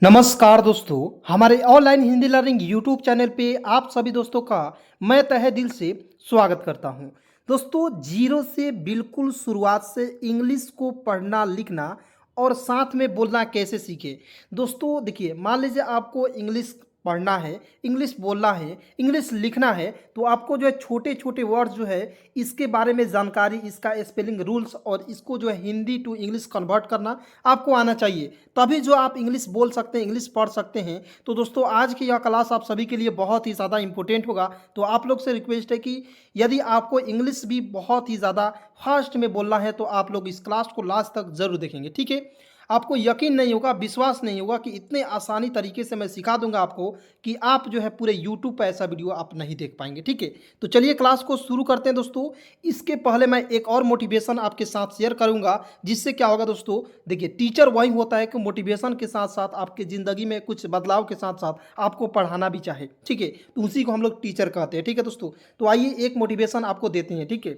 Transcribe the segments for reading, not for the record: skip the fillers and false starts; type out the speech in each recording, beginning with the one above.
नमस्कार दोस्तों, हमारे online Hindi learning YouTube channel पे आप सभी दोस्तों का मैं तहे दिल से स्वागत करता हूं। दोस्तों, जीरो से बिल्कुल शुरुआत से इंग्लिश को पढ़ना लिखना और साथ में बोलना कैसे सीखे। दोस्तों देखिए, मान लीजिए आपको इंग्लिश पढ़ना है, इंग्लिश बोलना है, इंग्लिश लिखना है, तो आपको जो है छोटे छोटे वर्ड्स जो है इसके बारे में जानकारी, इसका स्पेलिंग रूल्स और इसको जो है हिंदी टू इंग्लिश कन्वर्ट करना आपको आना चाहिए। तभी जो आप इंग्लिश बोल सकते हैं, इंग्लिश पढ़ सकते हैं। तो दोस्तों, आज की यह क्लास आप सभी के लिए बहुत ही ज़्यादा इंपॉर्टेंट होगा। तो आप लोग से रिक्वेस्ट है कि यदि आपको इंग्लिश भी बहुत ही ज़्यादा फास्ट में बोलना है तो आप लोग इस क्लास को लास्ट तक ज़रूर देखेंगे, ठीक है। आपको यकीन नहीं होगा, विश्वास नहीं होगा कि इतने आसानी तरीके से मैं सिखा दूंगा आपको कि आप जो है पूरे यूट्यूब पर ऐसा वीडियो आप नहीं देख पाएंगे, ठीक है। तो चलिए क्लास को शुरू करते हैं दोस्तों। इसके पहले मैं एक और मोटिवेशन आपके साथ शेयर करूंगा, जिससे क्या होगा दोस्तों। देखिए, टीचर वही होता है कि मोटिवेशन के साथ साथ आपकी ज़िंदगी में कुछ बदलाव के साथ साथ आपको पढ़ाना भी चाहे, ठीक है। तो उसी को हम लोग टीचर कहते हैं, ठीक है दोस्तों। तो आइए एक मोटिवेशन आपको देते हैं, ठीक है।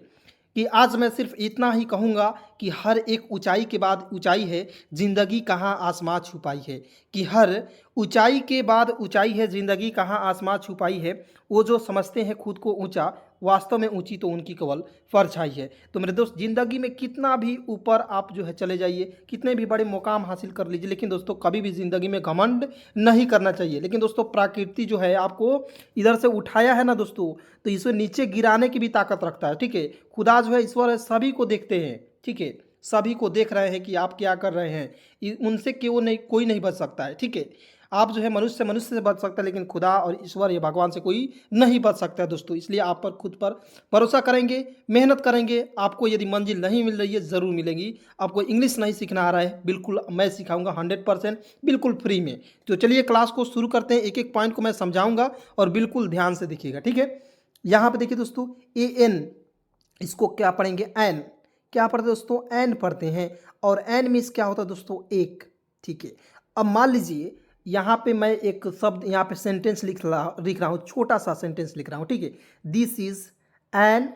कि आज मैं सिर्फ इतना ही कहूँगा कि हर एक ऊंचाई के बाद ऊंचाई है, ज़िंदगी कहाँ आसमां छुपाई है। कि हर ऊंचाई के बाद ऊंचाई है, ज़िंदगी कहाँ आसमां छुपाई है। वो जो समझते हैं खुद को ऊंचा, वास्तव में ऊंची तो उनकी केवल परछाई है। तो मेरे दोस्त, ज़िंदगी में कितना भी ऊपर आप जो है चले जाइए, कितने भी बड़े मुकाम हासिल कर लीजिए, लेकिन दोस्तों कभी भी ज़िंदगी में घमंड नहीं करना चाहिए। लेकिन दोस्तों, प्रकृति जो है आपको इधर से उठाया है ना दोस्तों, तो इसे नीचे गिराने की भी ताकत रखता है, ठीक है। खुदा जो है, ईश्वर है, सभी को देखते हैं, ठीक है। सभी को देख रहे हैं कि आप क्या कर रहे हैं। उनसे क्यों नहीं, कोई नहीं बच सकता है, ठीक है। आप जो है मनुष्य से बच सकता है, लेकिन खुदा और ईश्वर या भगवान से कोई नहीं बच सकता है दोस्तों। इसलिए आप पर खुद पर भरोसा करेंगे, मेहनत करेंगे। आपको यदि मंजिल नहीं मिल रही है, ज़रूर मिलेगी। आपको इंग्लिश नहीं सीखना आ रहा है, बिल्कुल मैं सिखाऊंगा 100%, बिल्कुल फ्री में। तो चलिए क्लास को शुरू करते हैं। एक एक पॉइंट को मैं समझाऊंगा और बिल्कुल ध्यान से देखिएगा, ठीक है। यहाँ पे देखिए दोस्तों, ए एन, इसको क्या पढ़ेंगे, एन। क्या पढ़ते दोस्तों, एन पढ़ते हैं। और एन मीन्स क्या होता है दोस्तों, एक, ठीक है। अब मान लीजिए यहाँ पे मैं एक शब्द, यहाँ पे सेंटेंस लिख रहा हूँ, छोटा सा सेंटेंस लिख रहा हूँ, ठीक है। This is an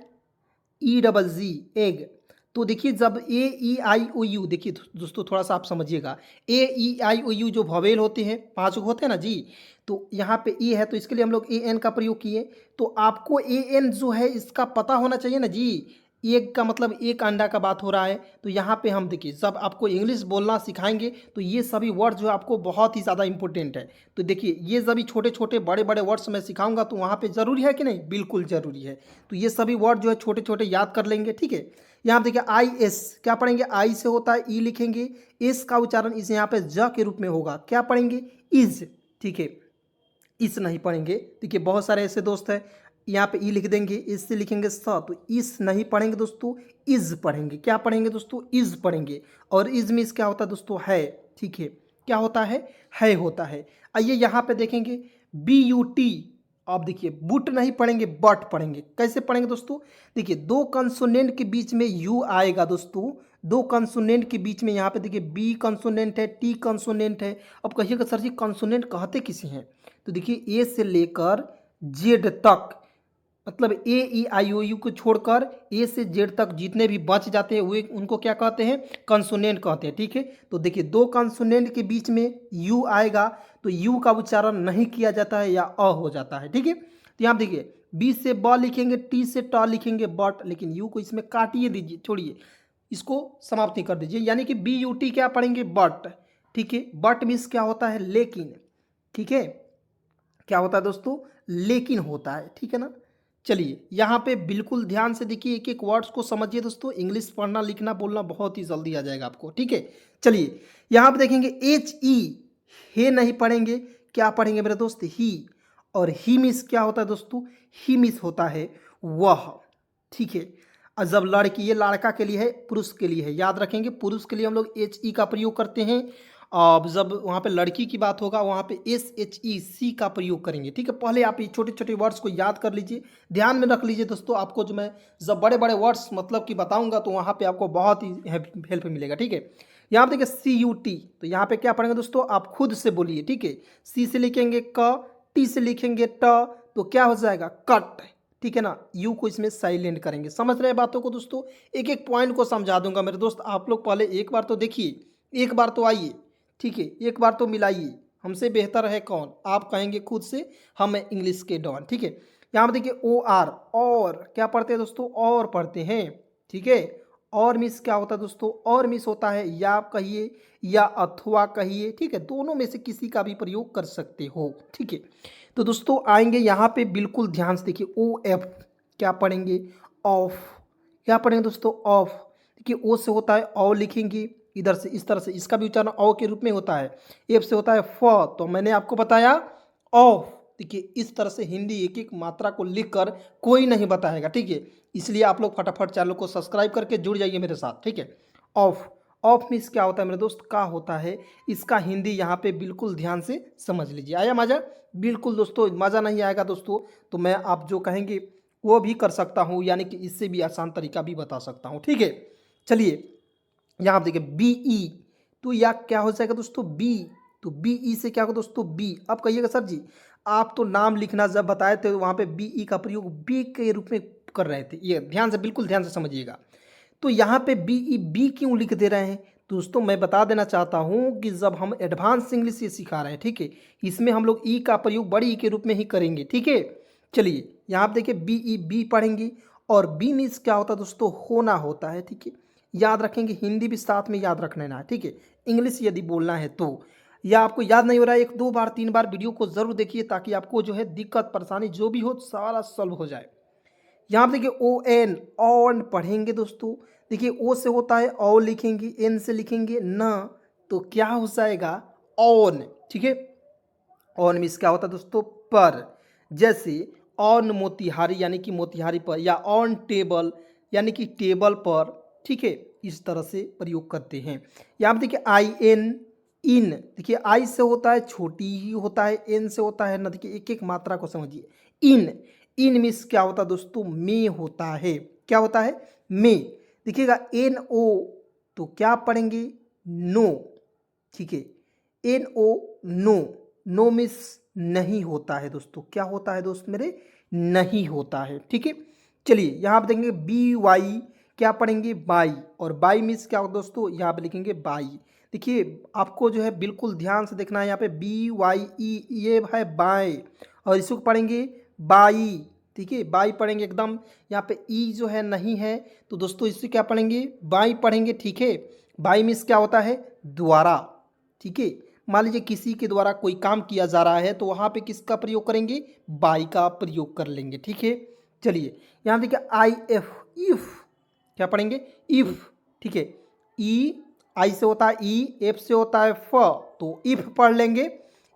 E double G, egg. तो देखिए, जब ए ई आई ओ यू, देखिए दोस्तों थोड़ा सा आप समझिएगा। ए ई आई ओ यू जो वॉवेल होते हैं, पांच होते हैं ना जी। तो यहाँ पे ई है, तो इसके लिए हम लोग ए एन का प्रयोग किए। तो आपको ए एन जो है इसका पता होना चाहिए ना जी। एक का मतलब एक अंडा का बात हो रहा है। तो यहाँ पे हम देखिए, जब आपको इंग्लिश बोलना सिखाएंगे तो ये सभी वर्ड जो है आपको बहुत ही ज़्यादा इंपॉर्टेंट है। तो देखिए, ये सभी छोटे छोटे बड़े बड़े वर्ड्स मैं सिखाऊंगा, तो वहाँ पे ज़रूरी है कि नहीं, बिल्कुल ज़रूरी है। तो ये सभी वर्ड जो है छोटे छोटे याद कर लेंगे, ठीक है। यहाँ देखिए, आई एस क्या पढ़ेंगे, आई से होता है ई लिखेंगे। एस का उच्चारण इस यहाँ पे ज के रूप में होगा, क्या पढ़ेंगे, इज, ठीक है। इस नहीं पढ़ेंगे। देखिए, बहुत सारे ऐसे दोस्त हैं, यहाँ पे ई लिख देंगे, इससे लिखेंगे स, तो इस नहीं पढ़ेंगे दोस्तों, इज पढ़ेंगे। क्या पढ़ेंगे दोस्तों, इज पढ़ेंगे। और इज मीन्स क्या होता है दोस्तों, है, ठीक है। क्या होता है होता है। आइए यहाँ पे देखेंगे, बी यू टी। आप देखिए, बुट नहीं पढ़ेंगे, बट पढ़ेंगे। कैसे पढ़ेंगे दोस्तों, देखिए दो कंसोनेंट के बीच में यू आएगा दोस्तों। दो कंसोनेंट के बीच में यहाँ पे देखिए, बी कंसोनेंट है, टी कंसोनेंट है। अब कहिएगा सर जी कंसोनेंट कहते किसे हैं। तो देखिए, ए से लेकर जेड तक, मतलब ए ई आई ओ यू को छोड़कर ए से जेड तक जितने भी बच जाते हैं वे उनको क्या कहते हैं, कंसोनेंट कहते हैं, ठीक है। तो देखिए, दो कंसोनेंट के बीच में यू आएगा, तो यू का उच्चारण नहीं किया जाता है या अ हो जाता है, ठीक है। तो यहाँ देखिए, बी से ब लिखेंगे, टी से ट लिखेंगे, बट, लेकिन यू को इसमें काटिए दीजिए, छोड़िए, इसको समाप्ति कर दीजिए। यानी कि बी यू टी क्या पढ़ेंगे, बट, ठीक है। बट मीन्स क्या होता है, लेकिन, ठीक है। क्या होता है दोस्तों, लेकिन होता है, ठीक है ना। चलिए यहाँ पे बिल्कुल ध्यान से देखिए, एक एक वर्ड्स को समझिए दोस्तों। इंग्लिश पढ़ना लिखना बोलना बहुत ही जल्दी आ जाएगा आपको, ठीक है। चलिए यहाँ पे देखेंगे, एच ई, हे नहीं पढ़ेंगे, क्या पढ़ेंगे मेरे दोस्त, ही। और ही मिस क्या होता है दोस्तों, ही मिस होता है वह, ठीक है। और जब लड़की, ये लड़का के लिए है, पुरुष के लिए है, याद रखेंगे, पुरुष के लिए हम लोग एच ई का प्रयोग करते हैं। अब जब वहाँ पे लड़की की बात होगा, वहाँ पे एस एच ई सी का प्रयोग करेंगे, ठीक है। पहले आप ये छोटे छोटे वर्ड्स को याद कर लीजिए, ध्यान में रख लीजिए दोस्तों। आपको जो मैं जब बड़े बड़े वर्ड्स मतलब कि बताऊंगा, तो वहाँ पे आपको बहुत ही हेल्प मिलेगा, ठीक है। यहाँ पे देखिए, सी यू टी, तो यहाँ पे क्या पढ़ेंगे दोस्तों, आप खुद से बोलिए, ठीक है। सी से लिखेंगे क, टी से लिखेंगे ट, तो क्या हो जाएगा, कट, ठीक है ना। यू को इसमें साइलेंट करेंगे। समझ रहे हैं बातों को दोस्तों। एक एक पॉइंट को समझा दूंगा मेरे दोस्त। आप लोग पहले एक बार तो देखिए, एक बार तो आइए, ठीक है, एक बार तो मिलाइए। हमसे बेहतर है कौन? आप कहेंगे खुद से हम हैं इंग्लिश के डॉन, ठीक है। यहाँ पर देखिए ओ आर, और क्या पढ़ते हैं दोस्तों? और पढ़ते हैं, ठीक है। और मिस क्या होता है दोस्तों? और मिस होता है या कहिए या अथवा कहिए, ठीक है, दोनों में से किसी का भी प्रयोग कर सकते हो, ठीक है। तो दोस्तों आएंगे यहाँ पे, बिल्कुल ध्यान से देखिए, ओ एफ क्या पढ़ेंगे? ऑफ। क्या पढ़ेंगे दोस्तों? ऑफ। देखिए ओ से होता है औ लिखेंगे इधर से, इस तरह से, इसका भी उच्चारण औ के रूप में होता है। एफ से होता है फ, तो मैंने आपको बताया ऑफ। देखिए इस तरह से हिंदी एक एक मात्रा को लिखकर कोई नहीं बताएगा, ठीक है। इसलिए आप लोग फटाफट चैनल को सब्सक्राइब करके जुड़ जाइए मेरे साथ, ठीक है। ऑफ। ऑफ मीन्स क्या होता है मेरे दोस्त? का होता है। इसका हिंदी यहाँ पे बिल्कुल ध्यान से समझ लीजिए। आया मजा? बिल्कुल दोस्तों, मज़ा नहीं आएगा दोस्तों तो मैं आप जो कहेंगे वो भी कर सकता हूँ, यानी कि इससे भी आसान तरीका भी बता सकता हूँ, ठीक है। चलिए यहाँ आप देखिए बी ई, तो या क्या हो जाएगा दोस्तों? बी। तो बी ई से क्या होगा दोस्तों? बी। अब कहिएगा सर जी आप तो नाम लिखना जब बताए थे वहाँ पे बी ई का प्रयोग बी के रूप में कर रहे थे, ये ध्यान से, बिल्कुल ध्यान से समझिएगा। तो यहाँ पे बी ई बी क्यों लिख दे रहे हैं दोस्तों? मैं बता देना चाहता हूँ कि जब हम एडवांस इंग्लिश ये सिखा रहे हैं, ठीक है, इसमें हम लोग ई का प्रयोग बड़ी ई के रूप में ही करेंगे, ठीक है। चलिए यहाँ पे देखिए बी ई बी पढ़ेंगे, और बी मीन्स क्या होता है दोस्तों? होना होता है, ठीक है। याद रखेंगे, हिंदी भी साथ में याद रख लेना है, ठीक है, इंग्लिश यदि बोलना है तो। या आपको याद नहीं हो रहा है, एक दो बार तीन बार वीडियो को ज़रूर देखिए ताकि आपको जो है दिक्कत परेशानी जो भी हो सारा सॉल्व हो जाए। यहाँ पे देखिए ओ एन, ऑन पढ़ेंगे दोस्तों। देखिए ओ से होता है औ लिखेंगे, एन से लिखेंगे न, तो क्या हो जाएगा? ऑन, ठीक है। ऑन मीन्स क्या होता है दोस्तों? पर। जैसे ऑन मोतिहारी यानी कि मोतिहारी पर, या ऑन टेबल यानी कि टेबल पर, ठीक है, इस तरह से प्रयोग करते हैं। यहाँ पे देखिए आई एन, इन। देखिए आई से होता है छोटी ही होता है, एन से होता है ना, देखिए एक एक मात्रा को समझिए। इन, इन मीन्स क्या होता है दोस्तों? में होता है। क्या होता है? में। देखिएगा एन ओ, तो क्या पढ़ेंगे? नो, ठीक है। N O, no. No means नहीं होता है दोस्तों। क्या होता है दोस्त मेरे? नहीं होता है, ठीक है। चलिए यहाँ पे देखेंगे बी वाई, क्या पढ़ेंगे? बाई। और बाई मीन्स क्या होता है दोस्तों? यहाँ पे लिखेंगे बाई। देखिए आपको जो है बिल्कुल ध्यान से देखना है, यहाँ पे बी वाई ई, ये है बाएं, और इसको पढ़ेंगे बाई, ठीक है, बाई पढ़ेंगे एकदम। यहाँ पे ई जो है नहीं है, तो दोस्तों इससे क्या पढ़ेंगे? बाई पढ़ेंगे, ठीक है। बाई मीन्स क्या होता है? द्वारा, ठीक है। मान लीजिए किसी के द्वारा कोई काम किया जा रहा है तो वहाँ पे किसका प्रयोग करेंगे? बाई का प्रयोग कर लेंगे, ठीक है। चलिए यहाँ देखिए आई एफ, इफ, क्या पढ़ेंगे? इफ, ठीक है। ई, आई से होता है ई, एफ से होता है फ, तो इफ पढ़ लेंगे।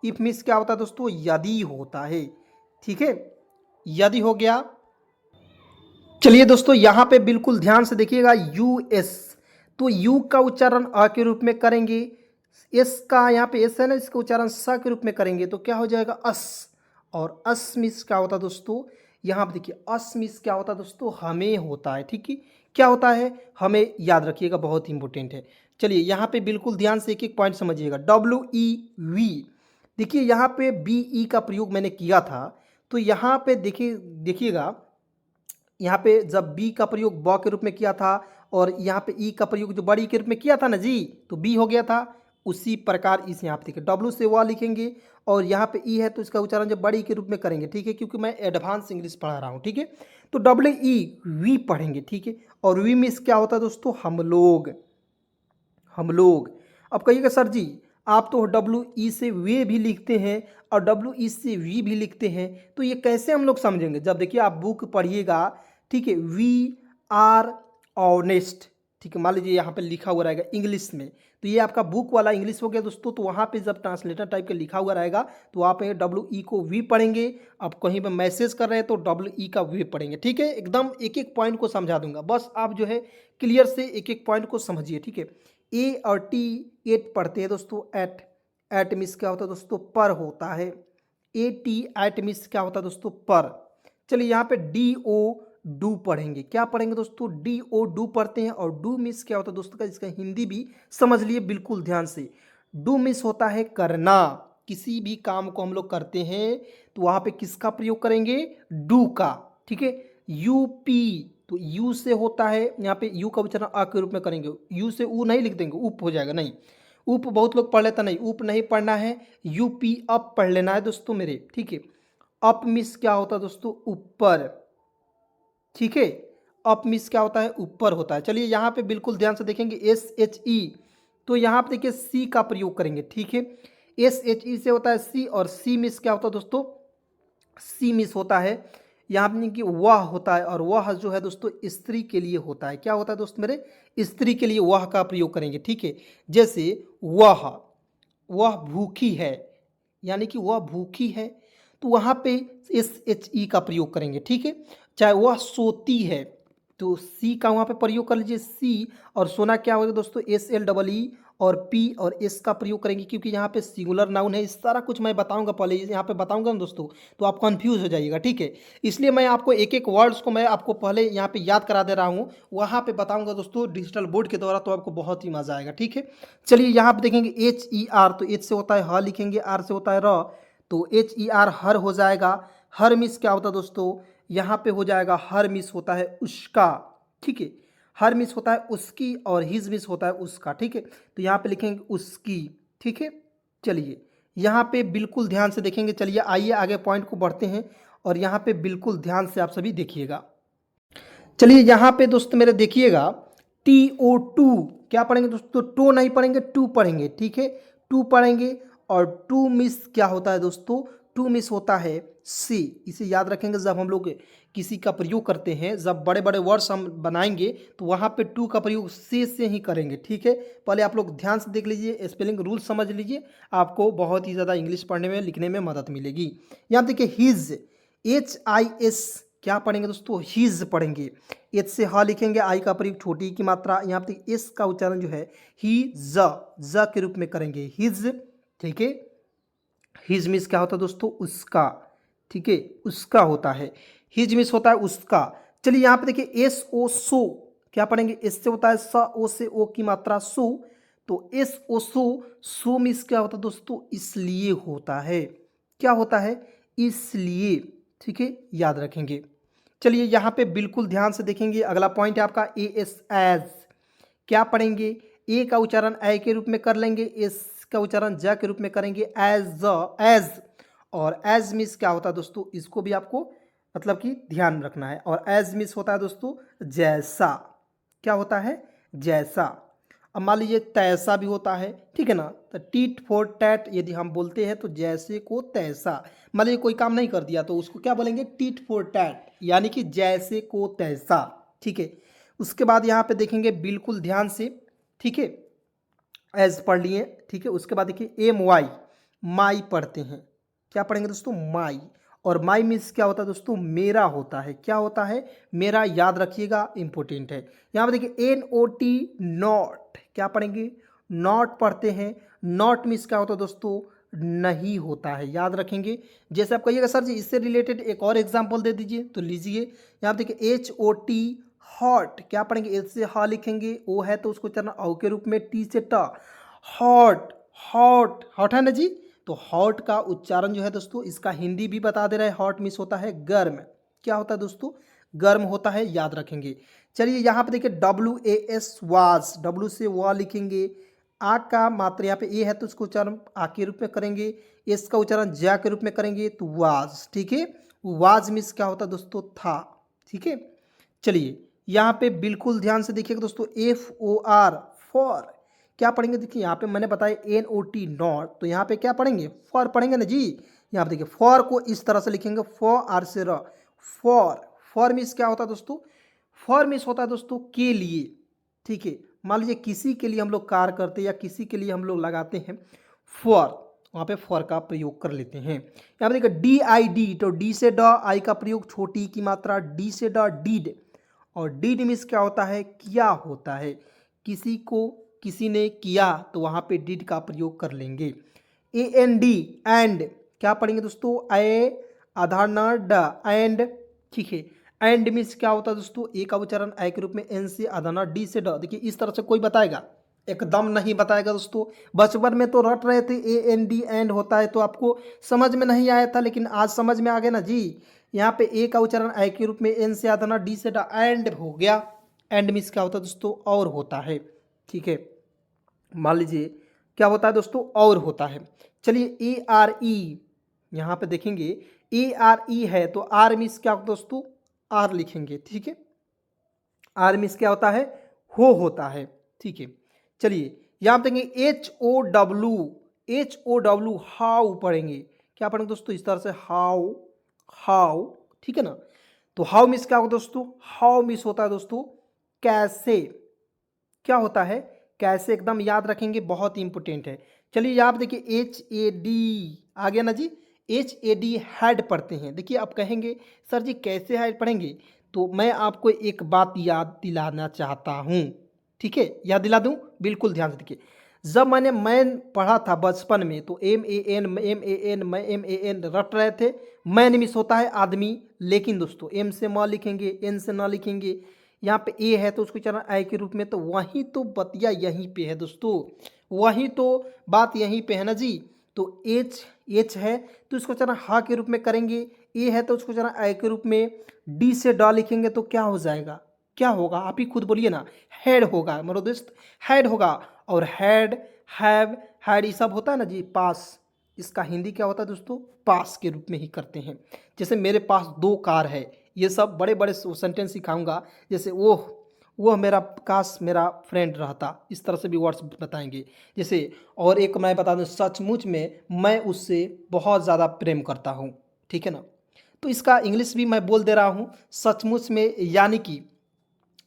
इफ मीन्स क्या होता है दोस्तों? यदि होता है, ठीक है, यदि हो गया। चलिए दोस्तों यहाँ पे बिल्कुल ध्यान से देखिएगा, यू एस, तो यू का उच्चारण अ के रूप में करेंगे, एस का यहाँ पे एस है ना, इसका उच्चारण स के रूप में करेंगे, तो क्या हो जाएगा? अस। और अस मिस क्या होता है दोस्तों? यहाँ पे देखिए अस मिस क्या होता है दोस्तों? हमें होता है, ठीक है। क्या होता है? हमें, याद रखिएगा, बहुत इंपॉर्टेंट है। चलिए यहाँ पे बिल्कुल ध्यान से एक एक पॉइंट समझिएगा। डब्ल्यू ई वी, देखिए यहाँ पे बी ई का प्रयोग मैंने किया था, तो यहाँ पे देखिए, देखिएगा यहाँ पे जब बी का प्रयोग ब के रूप में किया था, और यहाँ पे ई का प्रयोग जो बड़ी के रूप में किया था ना जी, तो बी हो गया था। उसी प्रकार इस यहाँ पे देखिए डब्ल्यू से वह लिखेंगे, और यहाँ पे ई है तो इसका उच्चारण जब बड़ी के रूप में करेंगे, ठीक है, क्योंकि मैं एडवांस इंग्लिश पढ़ा रहा हूँ, ठीक है। तो डब्ल्यू ई वी पढ़ेंगे, ठीक है। और वी मीन्स क्या होता है दोस्तों? हम लोग, हम लोग। अब कहिएगा सर जी आप तो डब्ल्यू ई से वे भी लिखते हैं और डब्ल्यू ई से वी भी लिखते हैं, तो ये कैसे हम लोग समझेंगे? जब देखिए आप बुक पढ़िएगा, ठीक है, वी आर ऑनेस्ट, ठीक है, मान लीजिए यहाँ पे लिखा हुआ रहेगा इंग्लिश में, तो ये आपका बुक वाला इंग्लिश हो गया दोस्तों। तो वहाँ पे जब ट्रांसलेटर टाइप का लिखा हुआ रहेगा तो आप डब्ल्यू ई को वी पढ़ेंगे। अब कहीं पे मैसेज कर रहे हैं तो डब्ल्यू ई का वी पढ़ेंगे, ठीक है। एकदम एक एक पॉइंट को समझा दूंगा, बस आप जो है क्लियर से एक एक पॉइंट को समझिए, ठीक है। ए और टी, एट पढ़ते हैं दोस्तों, एट। एट मीन्स क्या होता है दोस्तों? पर होता है। ए टी एट मीन्स क्या होता है दोस्तों? पर। चलिए यहाँ पे डी ओ डू पढ़ेंगे। क्या पढ़ेंगे दोस्तों? डी ओ डू पढ़ते हैं। और डू मीन्स क्या होता है दोस्तों का, इसका हिंदी भी समझ लिए बिल्कुल ध्यान से। डू मीन्स होता है करना। किसी भी काम को हम लोग करते हैं तो वहाँ पे किसका प्रयोग करेंगे? डू का, ठीक है। यू पी, तो यू से होता है, यहाँ पे यू का उच्चारण अ के रूप में करेंगे, यू से ऊ नहीं लिख देंगे, उप हो जाएगा, नहीं। उप बहुत लोग पढ़ लेता, नहीं उप नहीं पढ़ना है, यूपी अप पढ़ लेना है दोस्तों मेरे, ठीक है। अप मीन्स क्या होता है दोस्तों, ऊपर, ठीक है। अप मीन्स क्या होता है, ऊपर होता है। चलिए यहाँ पे बिल्कुल ध्यान से देखेंगे, एस एच ई, तो यहाँ पे देखिए सी का प्रयोग करेंगे, ठीक है। एस एच ई से होता है सी, और सी मीन्स क्या होता है दोस्तों, सी मिस होता है यहाँ पे कि वह होता है, और वह जो है दोस्तों स्त्री के लिए होता है। क्या होता है दोस्त मेरे, स्त्री के लिए वह का प्रयोग करेंगे, ठीक है। जैसे वह भूखी है, यानी कि वह भूखी है, तो वहाँ पे एस एच ई का प्रयोग करेंगे, ठीक है। चाहे वह सोती है, तो सी का वहाँ पे प्रयोग कर लीजिए, सी, और सोना क्या होगा दोस्तों, एस एल डबल ई, और पी और एस का प्रयोग करेंगे, क्योंकि यहाँ पे सिंगुलर नाउन है। इस सारा कुछ मैं बताऊंगा, पहले यहाँ पे बताऊंगा ना दोस्तों, तो आप कंफ्यूज हो जाइएगा, ठीक है। इसलिए मैं आपको एक एक वर्ड्स को मैं आपको पहले यहाँ पे याद करा दे रहा हूँ, वहाँ पे बताऊंगा दोस्तों डिजिटल बोर्ड के द्वारा, तो आपको बहुत ही मजा आएगा, ठीक है। चलिए यहाँ पे देखेंगे एच ई आर, तो एच से होता है ह लिखेंगे, आर से होता है र, तो एच ई आर हर हो जाएगा। हर मिस क्या होता है दोस्तों, यहाँ पे हो जाएगा हर मिस होता है उसका, ठीक है। हर मिस होता है उसकी, और हिज मिस होता है उसका, ठीक है। तो यहाँ पे लिखेंगे उसकी, ठीक है। चलिए यहाँ पे बिल्कुल ध्यान से देखेंगे, चलिए आइए आगे पॉइंट को बढ़ते हैं, और यहाँ पे बिल्कुल ध्यान से आप सभी देखिएगा। चलिए यहाँ पे दोस्त मेरे देखिएगा, TO2 क्या पढ़ेंगे दोस्तों, टू नहीं पढ़ेंगे, टू पढ़ेंगे, ठीक है। टू पढ़ेंगे, और टू मिस क्या होता है दोस्तों, टू मिस होता है सी। इसे याद रखेंगे, जब हम लोग किसी का प्रयोग करते हैं, जब बड़े बड़े वर्ड्स हम बनाएंगे, तो वहाँ पे टू का प्रयोग से ही करेंगे, ठीक है। पहले आप लोग ध्यान से देख लीजिए, स्पेलिंग रूल समझ लीजिए, आपको बहुत ही ज़्यादा इंग्लिश पढ़ने में लिखने में मदद मिलेगी। यहाँ देखिए हिज, HIS क्या पढ़ेंगे दोस्तों, हिज पढ़ेंगे। एच से ह लिखेंगे, आई का प्रयोग छोटी की मात्रा, यहाँ पे एस का उच्चारण जो है ही ज के रूप में करेंगे, हिज, ठीक है। हिज मिस क्या होता है दोस्तों, उसका, ठीक है, उसका होता है। हिज मिस होता है उसका। चलिए यहाँ पे देखिए एस ओ सो क्या पढ़ेंगे, एस से होता है स, ओ से ओ की मात्रा सो, तो एस ओ सो मिस क्या होता है दोस्तों, इसलिए होता है। क्या होता है, इसलिए, ठीक है, याद रखेंगे। चलिए यहाँ पे बिल्कुल ध्यान से देखेंगे, अगला पॉइंट है आपका ए एस एज। क्या पढ़ेंगे, ए का उच्चारण ए के रूप में कर लेंगे, एस का उच्चारण ज के रूप में करेंगे, एज। और एज मिस क्या होता है दोस्तों, इसको भी आपको मतलब कि ध्यान रखना है। और एज मिस होता है दोस्तों जैसा। क्या होता है, जैसा। अब मान लीजिए तैसा भी होता है, ठीक है ना, तो टीट फॉर टैट यदि हम बोलते हैं, तो जैसे को तैसा। मान लीजिए कोई काम नहीं कर दिया, तो उसको क्या बोलेंगे, टीट फॉर टैट, यानी कि जैसे को तैसा, ठीक है। उसके बाद यहाँ पे देखेंगे बिल्कुल ध्यान से, ठीक है, एज पढ़ लिए, ठीक है। उसके बाद देखिए MY, माई पढ़ते हैं। क्या पढ़ेंगे दोस्तों, माई। और माई मीन्स क्या होता है दोस्तों, मेरा होता है। क्या होता है, मेरा, याद रखिएगा, इंपॉर्टेंट है। यहाँ पे देखिए NOT, नॉट, क्या पढ़ेंगे, नॉट पढ़ते हैं। नॉट मीन्स क्या होता है दोस्तों, नहीं होता है, याद रखेंगे। जैसे आप कहिएगा सर जी इससे रिलेटेड एक और एग्जाम्पल दे दीजिए, तो लीजिए यहाँ पे देखिए HOT, हॉट। क्या पढ़ेंगे, एल से हा लिखेंगे, ओ है तो उसको चलना औ के रूप में, टी से टा, हॉट, हॉट है ना जी। तो हॉट का उच्चारण जो है दोस्तों, इसका हिंदी भी बता दे रहा है, हॉट मिस होता है गर्म। क्या होता है दोस्तों, गर्म होता है, याद रखेंगे। चलिए यहाँ पे देखिए WAS, वाज, डब्ल्यू से वा लिखेंगे, आ का मात्रा यहाँ पे ए है तो उसको उच्चारण आ के रूप में करेंगे, एस का उच्चारण जा के रूप में करेंगे, तो वाज, ठीक है। वाज मिस क्या होता है दोस्तों, था, ठीक है। चलिए यहाँ पे बिल्कुल ध्यान से देखिएगा दोस्तों, FOR, फॉर। क्या पढ़ेंगे, देखिए यहाँ पे मैंने बताया NOT, नॉट, तो यहाँ पे क्या पढ़ेंगे, फॉर पढ़ेंगे ना जी। यहाँ पे देखिए फॉर को इस तरह से लिखेंगे, फॉर, आर से र, फॉर मिस क्या होता है दोस्तों, फॉर मिस होता है दोस्तों के लिए, ठीक है। मान लीजिए किसी के लिए हम लोग कार्य करते हैं, या किसी के लिए हम लोग लगाते हैं फॉर, वहाँ पे फॉर का प्रयोग कर लेते हैं। यहाँ पे देखिए DID, तो डी से ड, आई का प्रयोग छोटी की मात्रा, डी से ड, डीड। और डीड मीन्स क्या होता है, किया होता है। किसी को, किसी ने किया, तो वहाँ पे डीड का प्रयोग कर लेंगे। AND, एंड, क्या पढ़ेंगे दोस्तों, ए आधार न ड, एंड, ठीक है। एंड मीन्स क्या होता है दोस्तों, ए का उच्चारण ए के रूप में, एन से आधा न, डी से ड। देखिए इस तरह से कोई बताएगा, एकदम नहीं बताएगा दोस्तों। बचपन में तो रट रहे थे AND, एंड होता है, तो आपको समझ में नहीं आया था, लेकिन आज समझ में आ गया ना जी। यहाँ पे ए का उच्चारण ए के रूप में, एन से आधा ना, डी से डा, एंड हो गया। एंड मीन्स क्या होता है दोस्तों, और होता है, ठीक है। मान लीजिए क्या होता है दोस्तों, और होता है। चलिए ए आर ई, यहाँ पे देखेंगे ए आर ई है तो आर मीन्स क्या दोस्तों, आर लिखेंगे, ठीक है। आर मीन्स क्या होता है, हो होता है, ठीक है। चलिए यहाँ पे देखेंगे एच ओ डब्ल्यू हाउ पढ़ेंगे, क्या पढ़ेंगे दोस्तों, इस तरह से हाउ, हाउ, ठीक है ना। तो हाउ मीन्स क्या होगा दोस्तों, हाउ मीन्स होता है दोस्तों कैसे, क्या होता है, कैसे, एकदम याद रखेंगे, बहुत ही इंपॉर्टेंट है। चलिए यहाँ पे देखिए एच ए डी आ गया ना जी, एच ए डी हेड पढ़ते हैं। देखिए आप कहेंगे सर जी कैसे हेड पढ़ेंगे, तो मैं आपको एक बात याद दिलाना चाहता हूँ, ठीक है, याद दिला दूँ, बिल्कुल ध्यान से देखिए। जब मैंने मैन पढ़ा था बचपन में तो एम ए एन रट रहे थे। मैन मिस होता है आदमी, लेकिन दोस्तों एम से म लिखेंगे, एन से न लिखेंगे। यहाँ पे ए है तो उसको चलना आई के रूप में, तो वहीं तो बतिया यहीं पे है दोस्तों, वहीं तो बात यहीं पे है ना जी। तो एच है तो इसको चलना हा के रूप में करेंगे, ए है तो उसको चलना आई के रूप में, डी से डा लिखेंगे तो क्या हो जाएगा, क्या होगा, आप ही खुद बोलिए ना, हेड होगा मेरे दोस्त, हेड होगा। और हेड, हैव, हैड ये सब होता है ना जी, पास, इसका हिंदी क्या होता है दोस्तों, पास के रूप में ही करते हैं। जैसे मेरे पास 2 कार है, ये सब बड़े बड़े सेंटेंस सिखाऊंगा। जैसे वो मेरा काश मेरा फ्रेंड रहता, इस तरह से भी वर्ड्स बताएंगे। जैसे और एक मैं बता दूं, सचमुच में मैं उससे बहुत ज़्यादा प्रेम करता हूँ, ठीक है ना। तो इसका इंग्लिश भी मैं बोल दे रहा हूँ, सचमुच में यानी कि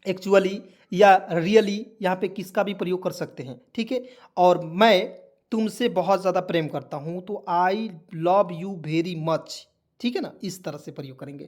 एक्चुअली या रियली, यहाँ पे किसका भी प्रयोग कर सकते हैं, ठीक है। और मैं तुमसे बहुत ज़्यादा प्रेम करता हूँ तो I love you very much, ठीक है ना, इस तरह से प्रयोग करेंगे।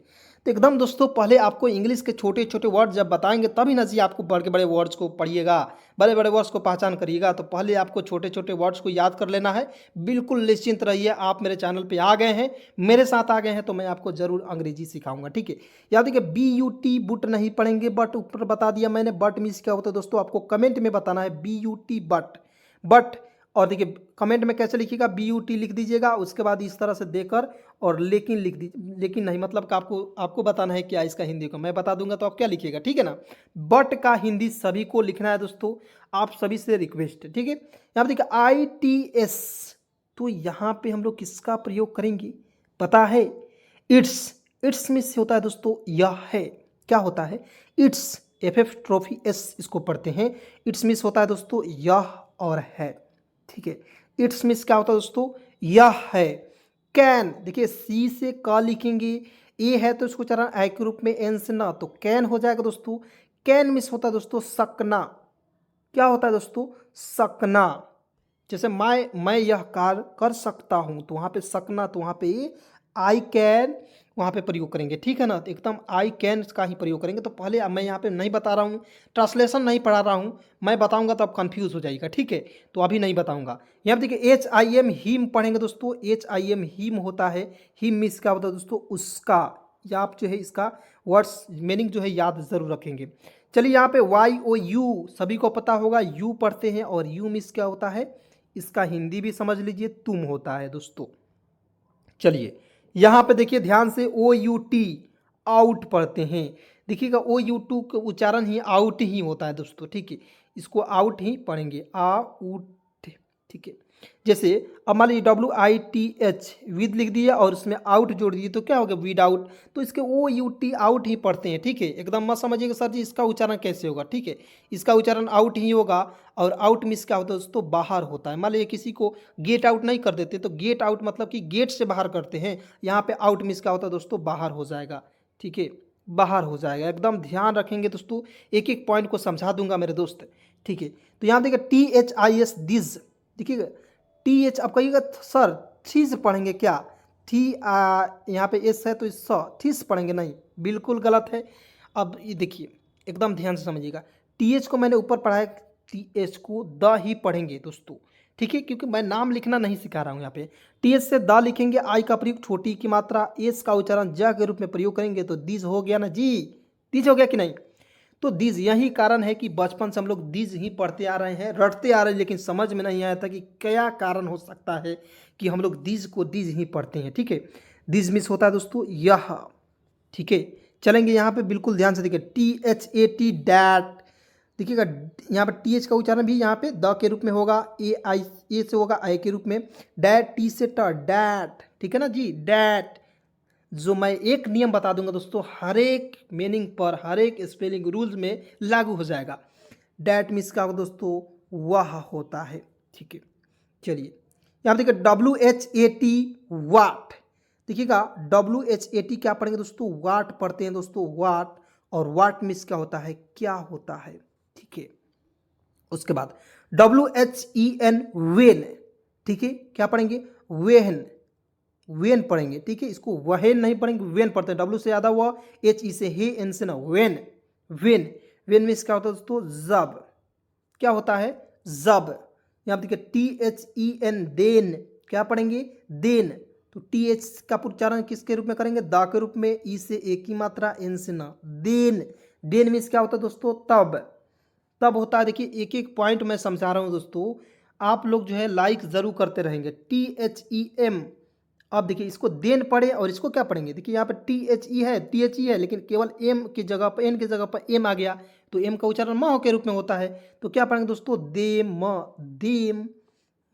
तो एकदम दोस्तों पहले आपको इंग्लिश के छोटे छोटे वर्ड जब बताएंगे तभी ना जी आपको बड़े बड़े वर्ड्स को पढ़िएगा, बड़े बड़े वर्ड्स को पहचान करिएगा। तो पहले आपको छोटे छोटे वर्ड्स को याद कर लेना है। बिल्कुल निश्चिंत रहिए, आप मेरे चैनल पे आ गए हैं, मेरे साथ आ गए हैं, तो मैं आपको ज़रूर अंग्रेजी सिखाऊंगा, ठीक है। याद देखिए बी यू टी बुट नहीं पढ़ेंगे, बट ऊपर बता दिया मैंने। बट मीन्स क्या होता है दोस्तों, आपको कमेंट में बताना है B U T but, but. और देखिए कमेंट में कैसे लिखिएगा, बी यू टी लिख दीजिएगा, उसके बाद इस तरह से देकर और लेकिन लिख दीजिए, लेकिन नहीं मतलब कि आपको बताना है क्या इसका हिंदी को, मैं बता दूंगा तो आप क्या लिखिएगा, ठीक है ना। बट का हिंदी सभी को लिखना है दोस्तों, आप सभी से रिक्वेस्ट है, ठीक है। यहाँ पे देखिए आई टी एस, तो यहाँ पे हम लोग किसका प्रयोग करेंगे पता है, इट्स में से होता है दोस्तों यह है, क्या होता है, it's, F F trophy S इसको पढ़ते हैं। इट्स मिस होता है दोस्तों यह और है, ठीक है। इट्स मिस क्या होता है दोस्तों, यह है। कैन, देखिए सी से का लिखेंगे, ए है तो इसको चलाना आई के रूप में, एन से ना, तो कैन हो जाएगा दोस्तों। कैन मिस होता है दोस्तों सकना, क्या होता है दोस्तों, सकना। जैसे मैं यह कार्य कर सकता हूँ, तो वहाँ पे सकना, तो वहाँ पे आई कैन वहाँ पे प्रयोग करेंगे, ठीक है ना। तो एकदम आई कैन का ही प्रयोग करेंगे। तो पहले मैं यहाँ पे नहीं बता रहा हूँ, ट्रांसलेशन नहीं पढ़ा रहा हूँ, मैं बताऊँगा तो आप कंफ्यूज हो जाएगा, ठीक है। तो अभी नहीं बताऊँगा। यहाँ पे देखिए एच आई एम हिम पढ़ेंगे दोस्तों, एच आई एम हिम होता है, हिम मीन्स क्या होता है दोस्तों उसका, या आप जो है इसका वर्ड्स मीनिंग जो है याद ज़रूर रखेंगे। चलिए यहाँ पे वाई ओ यू सभी को पता होगा, यू पढ़ते हैं, और यू मीन्स क्या होता है, इसका हिंदी भी समझ लीजिए तुम होता है दोस्तों। चलिए यहाँ पे देखिए ध्यान से, ओ यू टी आउट पढ़ते हैं। देखिएगा ओ यू टू का उच्चारण ही आउट ही होता है दोस्तों, ठीक है, इसको आउट ही पढ़ेंगे, आउट, ठीक है। जैसे अब मान लीजिए W I T H with लिख दिया और उसमें आउट जोड़ दिए तो क्या हो गया, विद आउट, तो इसके ओ यू टी आउट ही पढ़ते हैं, ठीक है। एकदम मत समझिएगा सर जी इसका उच्चारण कैसे होगा, ठीक है, इसका उच्चारण आउट ही होगा। और आउट मीन्स क्या होता है दोस्तों, बाहर होता है। मान लीजिए किसी को गेट आउट नहीं कर देते तो गेट आउट मतलब कि गेट से बाहर करते हैं, यहाँ पे आउट मीन्स क्या होता है दोस्तों, बाहर हो जाएगा, ठीक है, बाहर हो जाएगा। एकदम ध्यान रखेंगे दोस्तों, एक एक पॉइंट को समझा दूंगा मेरे दोस्त, ठीक है। तो यहाँ देखिए T H I S this, देखिएगा टी एच, आप कहिएगा सर थीस पढ़ेंगे क्या, थी यहाँ पे एस है तो इस थीस पढ़ेंगे, नहीं, बिल्कुल गलत है। अब ये देखिए एकदम ध्यान से समझिएगा, टी एच को मैंने ऊपर पढ़ा है, टी एच को द ही पढ़ेंगे दोस्तों, ठीक है, क्योंकि मैं नाम लिखना नहीं सिखा रहा हूँ। यहाँ पे टी एच से द लिखेंगे, आई का प्रयोग छोटी की मात्रा, एस का उच्चारण ज के रूप में प्रयोग करेंगे, तो दिस हो गया ना जी, दिस हो गया कि नहीं। तो दीज, यही कारण है कि बचपन से हम लोग दीज ही पढ़ते आ रहे हैं, रटते आ रहे हैं, लेकिन समझ में नहीं आया था कि क्या कारण हो सकता है कि हम लोग दीज को दीज ही पढ़ते हैं, ठीक है। दीज मिस होता है दोस्तों यह, ठीक है। चलेंगे यहाँ पे बिल्कुल ध्यान से देखिए, T H A T that, देखिएगा यहाँ पर टी एच का उच्चारण भी यहाँ पे द के रूप में होगा, ए से होगा आई के रूप में, डैट टी से ट डैट, ठीक है ना जी, डैट। जो मैं एक नियम बता दूंगा दोस्तों, हर एक मीनिंग पर, हर एक स्पेलिंग रूल्स में लागू हो जाएगा। डैट मीन्स क्या होगा दोस्तों, वह होता है, ठीक है। चलिए यहाँ देखिए WHAT वाट, देखिएगा WHAT क्या पढ़ेंगे दोस्तों, वाट पढ़ते हैं दोस्तों, वाट। और वाट मीन्स क्या होता है, क्या होता है, ठीक है। उसके बाद WHEN वेन, ठीक है, क्या पढ़ेंगे, वेहन, वेन पढ़ेंगे, ठीक है। इसको वहेन नहीं पढ़ेंगे, वेन पढ़ते हैं, डब्ल्यू से आधा हुआ, एच ई से, हे एन से ना, वेन, वेन। वेन मीन्स क्या होता है दोस्तों, जब, क्या होता है, जब। यहाँ देखिए THEN देन, क्या पढ़ेंगे, देन। तो TH का उच्चारण किसके रूप में करेंगे, द के रूप में, ई से एक ही मात्रा, एन से ना, देन। देन मीन्स क्या होता है दोस्तों, तब, तब होता है। देखिए एक एक पॉइंट मैं समझा रहा हूँ दोस्तों, आप लोग जो है लाइक ज़रूर करते रहेंगे। THEM, अब देखिए इसको देन पढ़े और इसको क्या पढ़ेंगे, देखिए यहाँ पे THE है, लेकिन केवल एम की जगह पर, एन की जगह पर एम आ गया, तो एम का उच्चारण म के रूप में होता है। तो क्या पढ़ेंगे दोस्तों, देम, देम।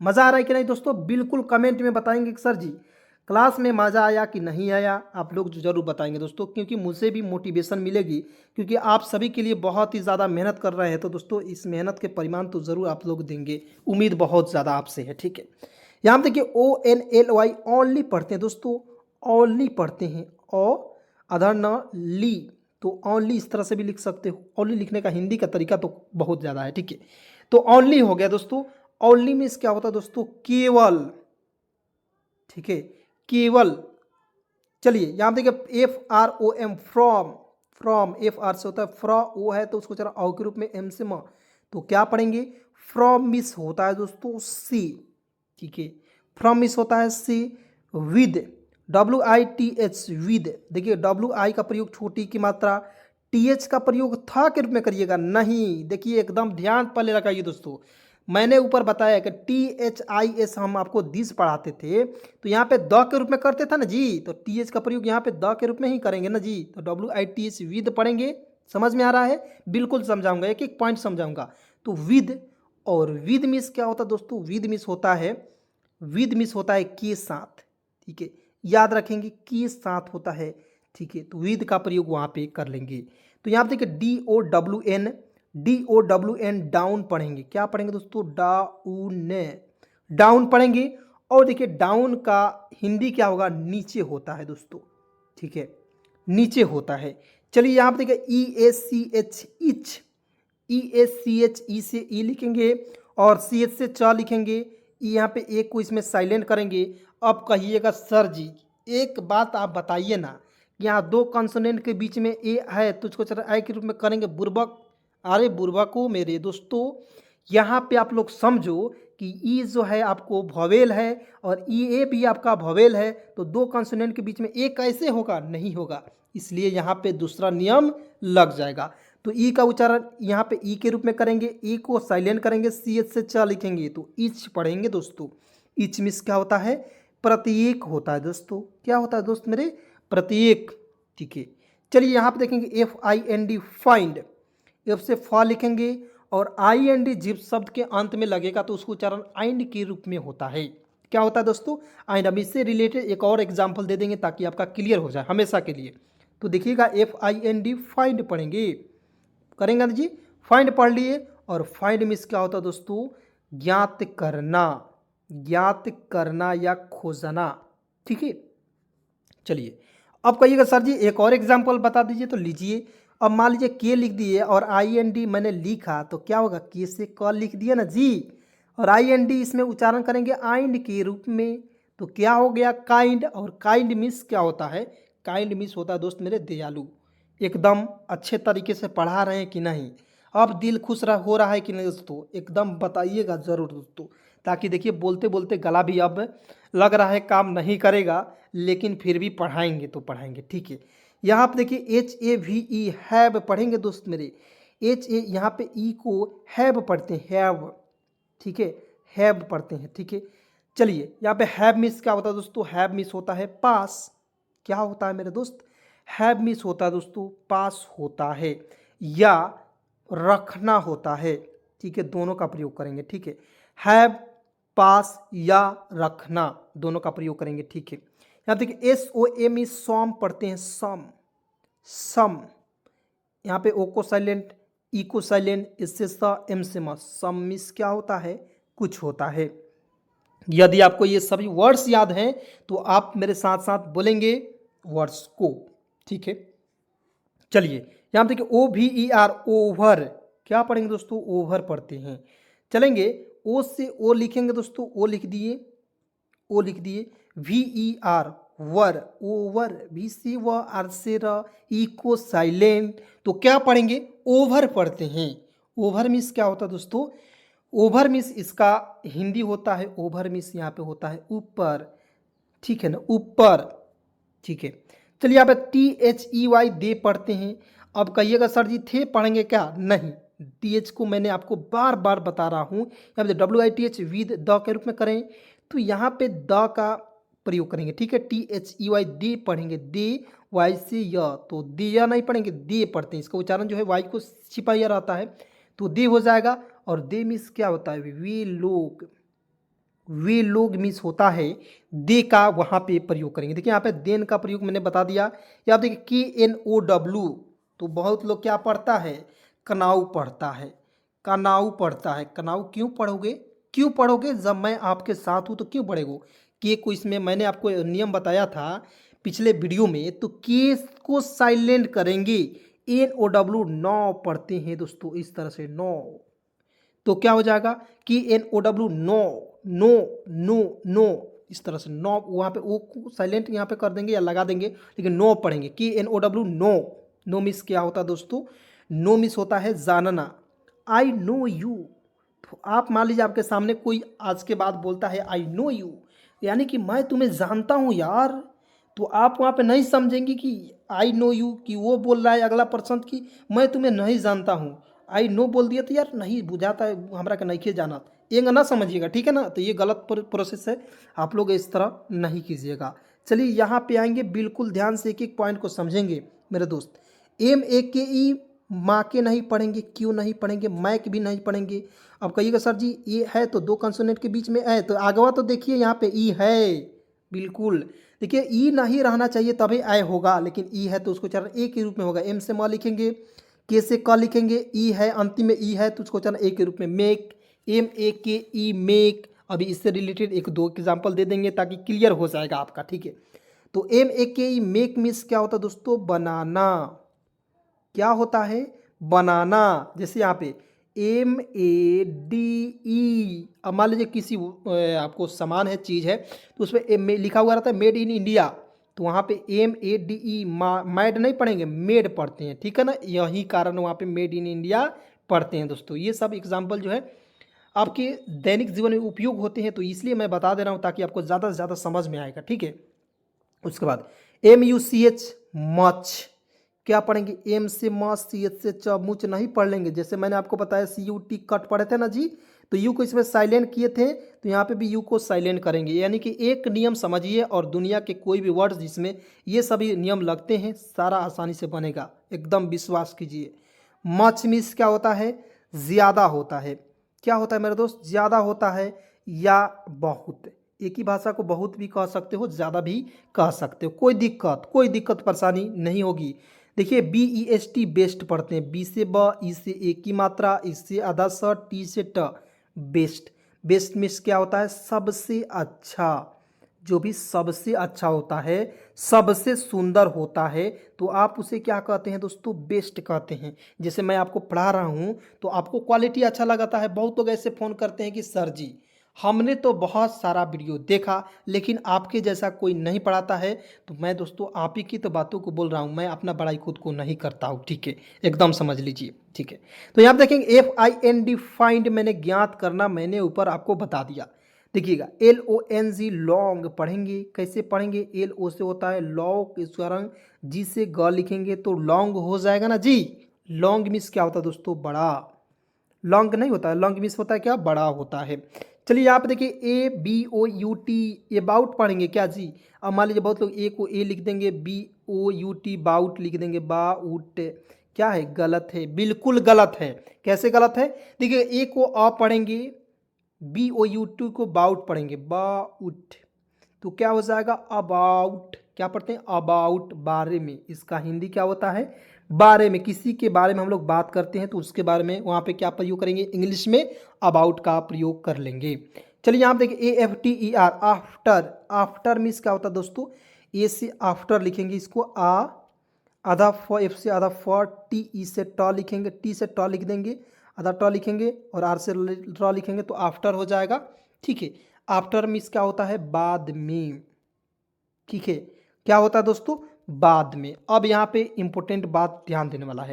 मज़ा आ रहा है कि नहीं दोस्तों, बिल्कुल कमेंट में बताएंगे कि सर जी क्लास में मज़ा आया कि नहीं आया, आप लोग ज़रूर बताएंगे दोस्तों, क्योंकि मुझे भी मोटिवेशन मिलेगी, क्योंकि आप सभी के लिए बहुत ही ज़्यादा मेहनत कर रहे हैं। तो दोस्तों इस मेहनत के परिणाम तो ज़रूर आप लोग देंगे, उम्मीद बहुत ज़्यादा आपसे है, ठीक है। यहाँ देखिए ONLY ओनली पढ़ते हैं दोस्तों, ओनली पढ़ते हैं, अदर न ली, तो ओनली इस तरह से भी लिख सकते हो। ओनली लिखने का हिंदी का तरीका तो बहुत ज़्यादा है, ठीक है। तो ओनली हो गया दोस्तों। ओनली मीन्स क्या होता है दोस्तों, केवल, ठीक है, केवल। चलिए यहाँ देखिए FROM, फ्रॉम, फ्रॉम, FR से होता है फ्रॉ, ओ है तो उसको चला औ के रूप में, एम से म, तो क्या पढ़ेंगे, फ्रॉम मिस होता है दोस्तों सी, ठीक है। फ्रॉम मिस होता है सी, विद, WITH, विद। देखिए WI का प्रयोग छोटी की मात्रा, TH का प्रयोग था के रूप में करिएगा, नहीं। देखिए एकदम ध्यान पहले लगाइए दोस्तों, मैंने ऊपर बताया कि THIS हम आपको दिस पढ़ाते थे, तो यहाँ पे द के रूप में करते था ना जी, तो TH का प्रयोग यहाँ पे द के रूप में ही करेंगे ना जी। तो WITH विद पढ़ेंगे, समझ में आ रहा है, बिल्कुल समझाऊंगा, एक एक पॉइंट समझाऊंगा। तो विद, और विद मिस क्या होता है दोस्तों, विद मिस होता है, विद मिस होता है के साथ, ठीक है, याद रखेंगे के साथ होता है, ठीक है। तो विद का प्रयोग वहाँ पे कर लेंगे। तो यहाँ पे देखिए DOWN डाउन पढ़ेंगे, क्या पढ़ेंगे दोस्तों, डाउन, डाउन पढ़ेंगे। और देखिए डाउन का हिंदी क्या होगा, नीचे होता है दोस्तों, ठीक है, नीचे होता है। चलिए यहाँ पे देखिए EACH, इच, EACH, ई से ई लिखेंगे और CH से च लिखेंगे, यहाँ पे एक को इसमें साइलेंट करेंगे। अब कहिएगा सर जी एक बात आप बताइए ना, यहाँ दो कंसोनेंट के बीच में ए है तो उसको चला आई के रूप में करेंगे, बुर्बक। अरे बुर्बको मेरे दोस्तों, यहाँ पे आप लोग समझो कि ई जो है आपको भवेल है और ई ए भी आपका भवेल है, तो दो कंसोनेंट के बीच में ए कैसे होगा, नहीं होगा, इसलिए यहाँ पे दूसरा नियम लग जाएगा। तो ई का उच्चारण यहाँ पे ई के रूप में करेंगे, ई को साइलेंट करेंगे, CH से च लिखेंगे, तो इच पढ़ेंगे दोस्तों। इच मीन्स क्या होता है, प्रत्येक होता है दोस्तों, क्या होता है दोस्त मेरे, प्रत्येक, ठीक है। चलिए यहाँ पे देखेंगे FIND, फाइंड, एफ से फा लिखेंगे और IND जिस शब्द के अंत में लगेगा तो उसको उच्चारण आइंड के रूप में होता है, क्या होता है दोस्तों, आइंड। अब इससे रिलेटेड एक और एग्जाम्पल दे देंगे ताकि आपका क्लियर हो जाए हमेशा के लिए। तो देखिएगा FIND फाइंड पढ़ेंगे, करेंगे ना जी, फाइंड पढ़ लिए। और फाइंड मीन्स क्या होता है दोस्तों, ज्ञात करना, ज्ञात करना या खोजना, ठीक है। चलिए अब कहिएगा सर जी एक और एग्जांपल बता दीजिए, तो लीजिए। अब मान लीजिए के लिख दिए और IND मैंने लिखा, तो क्या होगा, के से क लिख दिया ना जी, और IND इसमें उच्चारण करेंगे आइंड के रूप में, तो क्या हो गया, काइंड। और काइंड मीन्स क्या होता है, काइंड मीन्स होता है दोस्त मेरे दयालु। एकदम अच्छे तरीके से पढ़ा रहे हैं कि नहीं, अब दिल खुश हो रहा है कि नहीं दोस्तों, एकदम बताइएगा ज़रूर दोस्तों, ताकि देखिए बोलते बोलते गला भी अब लग रहा है काम नहीं करेगा, लेकिन फिर भी पढ़ाएंगे तो पढ़ाएंगे, ठीक है। यहाँ पे देखिए HAVE हैव पढ़ेंगे दोस्त मेरे, यहाँ पे ई को हैव पढ़ते हैं, हैव, ठीक है, हैव पढ़ते हैं, ठीक है। चलिए यहाँ पे हैव मिस क्या होता है दोस्तों, हैव मिस होता है पास, क्या होता है मेरे दोस्त, हैव मिस होता है दोस्तों पास होता है, या रखना होता है, ठीक है, दोनों का प्रयोग करेंगे, ठीक है। हैव, पास या रखना, दोनों का प्रयोग करेंगे, ठीक है। यहाँ देखिए SOM सॉम पढ़ते हैं, सम, सम, यहाँ पे ओ को साइलेंट, ई को साइलेंट, इससे स, एम से म, सम मिस क्या होता है, कुछ होता है। यदि आपको ये सभी वर्ड्स याद हैं तो आप मेरे साथ साथ बोलेंगे वर्ड्स को, ठीक है। चलिए यहाँ पे देखिए OVER, ओवर, क्या पढ़ेंगे दोस्तों, ओवर पढ़ते हैं। चलेंगे ओ से ओ लिखेंगे दोस्तों, ओ लिख दिए, ओ लिख दिए। VER, वर, ओवर, भी से व, आर से र, ई को साइलेंट, तो क्या पढ़ेंगे, ओवर पढ़ते हैं। ओवर मीन्स क्या होता है दोस्तों, ओवर मीन्स इसका हिंदी होता है, ओवर मीन्स यहाँ पे होता है ऊपर, ठीक है ना, ऊपर, ठीक है। चलिए यहाँ पे THEY दे पढ़ते हैं। अब कहिएगा सर जी थे पढ़ेंगे क्या, नहीं, TH को मैंने आपको बार बार बता रहा हूँ, यहाँ पे WITH विद द के रूप में करें तो यहाँ पे द का प्रयोग करेंगे, ठीक है। THEY दे पढ़ेंगे, दे, वाई से य, तो दे या नहीं पढ़ेंगे, दे पढ़ते हैं, इसका उच्चारण जो है वाई को छिपाया रहता है, तो दे हो जाएगा। और दे मीन्स क्या होता है, वे लोग मिस होता है, दे का वहाँ पे प्रयोग करेंगे। देखिए यहाँ पे देन का प्रयोग मैंने बता दिया। या आप देखिए KNOW, तो बहुत लोग क्या पढ़ता है, कनाऊ पढ़ता है, कनाऊ पढ़ता है। कनाऊ क्यों पढ़ोगे, क्यों पढ़ोगे, जब मैं आपके साथ हूँ तो क्यों पढ़ेगो। के को इसमें मैंने आपको नियम बताया था पिछले वीडियो में, तो के को साइलेंट करेंगे, NOW नौ पढ़ते हैं दोस्तों, इस तरह से नौ, तो क्या हो जाएगा कि NOW no, no, no, no, इस तरह से नो, वहाँ पे ओ को साइलेंट यहाँ पे कर देंगे या लगा देंगे, लेकिन नो पढ़ेंगे कि NOW नो। नो मिस क्या होता है दोस्तों, नो मिस होता है जानना। आई नो यू, तो आप मान लीजिए आपके सामने कोई आज के बाद बोलता है आई नो यू, यानी कि मैं तुम्हें जानता हूँ यार, तो आप वहाँ पे नहीं समझेंगे कि आई नो यू कि वो बोल रहा है अगला पर्सन की मैं तुम्हें नहीं जानता हूँ। आई नो बोल दिया तो यार नहीं बुझाता है हमरा के नहीं जाना, ये ना समझिएगा, ठीक है ना, तो ये गलत प्रोसेस है, आप लोग इस तरह नहीं कीजिएगा। चलिए यहाँ पे आएंगे, बिल्कुल ध्यान से एक एक पॉइंट को समझेंगे मेरे दोस्त। MAKE, माँ के नहीं पढ़ेंगे, क्यों नहीं पढ़ेंगे, मैक भी नहीं पढ़ेंगे। अब कहिएगा सर जी ये है तो दो कंसोनेंट के बीच में है, तो आगवा तो देखिए यहाँ पे ई है, बिल्कुल देखिए ई नहीं रहना चाहिए तभी आय होगा, लेकिन ई है तो उसको चरण ए के रूप में होगा। एम से म लिखेंगे, के से क लिखेंगे, ई है अंतिम में ई है तो उसको चरण ए के रूप में मेक, MAKE मेक। अभी इससे रिलेटेड एक दो एग्जाम्पल दे देंगे ताकि क्लियर हो जाएगा आपका, ठीक है। तो MAKE मेक मीन्स क्या होता है दोस्तों, बनाना, क्या होता है, बनाना। जैसे यहाँ पे MADE, अब मान लीजिए किसी आपको सामान है, चीज़ है, तो उसमें लिखा हुआ रहता है मेड इन इंडिया, तो वहाँ पे MADE, मैड नहीं पढ़ेंगे, मेड पढ़ते हैं, ठीक है ना, यही कारण वहाँ पे मेड इन इंडिया पढ़ते हैं दोस्तों। ये सब एग्जाम्पल जो है आपके दैनिक जीवन में उपयोग होते हैं, तो इसलिए मैं बता दे रहा हूँ ताकि आपको ज़्यादा से ज़्यादा समझ में आएगा, ठीक है। उसके बाद MUCH, मच, क्या पढ़ेंगे, एम से मच, CH से च, मुच नहीं पढ़ लेंगे। जैसे मैंने आपको बताया CUT कट पढ़े थे ना जी, तो यू को इसमें साइलेंट किए थे, तो यहाँ पे भी यू को साइलेंट करेंगे। यानी कि एक नियम समझिए और दुनिया के कोई भी वर्ड्स जिसमें ये सभी नियम लगते हैं सारा आसानी से बनेगा, एकदम विश्वास कीजिए। मच मीन्स क्या होता है, ज़्यादा होता है, क्या होता है मेरे दोस्त, ज़्यादा होता है या बहुत। एक ही भाषा को बहुत भी कह सकते हो, ज़्यादा भी कह सकते हो, कोई दिक्कत परेशानी नहीं होगी। देखिए BEST बेस्ट पढ़ते हैं, बी से ब, ई से एक की मात्रा, इससे आधा स, टी से ट, बेस्ट। बेस्ट मीन्स क्या होता है, सबसे अच्छा, जो भी सबसे अच्छा होता है, सबसे सुंदर होता है, तो आप उसे क्या कहते हैं दोस्तों, बेस्ट कहते हैं। जैसे मैं आपको पढ़ा रहा हूँ तो आपको क्वालिटी अच्छा लगाता है, बहुत लोग ऐसे फ़ोन करते हैं कि सर जी हमने तो बहुत सारा वीडियो देखा लेकिन आपके जैसा कोई नहीं पढ़ाता है, तो मैं दोस्तों आप ही की तो बातों को बोल रहा हूँ, मैं अपना बड़ाई खुद को नहीं करता हूँ, ठीक है, एकदम समझ लीजिए, ठीक है। तो यहाँ देखेंगे FIND, फाइंड मैंने ज्ञात करना, मैंने ऊपर आपको बता दिया। देखिएगा LONG, लॉन्ग पढ़ेंगे, कैसे पढ़ेंगे, LO से होता है लॉन्ग, इसका रंग, जी से ग लिखेंगे तो लॉन्ग हो जाएगा ना जी। लॉन्ग मीन्स क्या होता है दोस्तों, बड़ा, लॉन्ग नहीं होता है, लॉन्ग मीन्स होता है क्या, बड़ा होता है। चलिए यहाँ पे देखिए ABOUT, अबाउट पढ़ेंगे क्या जी। अब मान लीजिए बहुत लोग ए को ए लिख देंगे, BOUT बाउट लिख देंगे, बाउट, क्या है, गलत है, बिल्कुल गलत है। कैसे गलत है? देखिए, ए को अ पढ़ेंगे, बी ओ यू टी को बाउट पढ़ेंगे, बाउट, तो क्या हो जाएगा, अबाउट। क्या पढ़ते हैं, अबाउट, बारे में। इसका हिंदी क्या होता है, बारे में। किसी के बारे में हम लोग बात करते हैं तो उसके बारे में वहाँ पे क्या प्रयोग करेंगे, इंग्लिश में अबाउट का प्रयोग कर लेंगे। चलिए यहाँ पे देखिए, AFTER, आफ्टर। आफ्टर मीन्स क्या होता है दोस्तों, ए से आफ्टर लिखेंगे इसको, आधा फ, एफ से आधा फ, टी ई से ट लिखेंगे, टी से ट लिख देंगे, आधा ट लिखेंगे, और आर से र लिखेंगे, तो आफ्टर हो जाएगा। ठीक है, आफ्टर मीन्स क्या होता है, बाद में। ठीक है, क्या होता है दोस्तों, बाद में। अब यहाँ पे इंपॉर्टेंट बात ध्यान देने वाला है।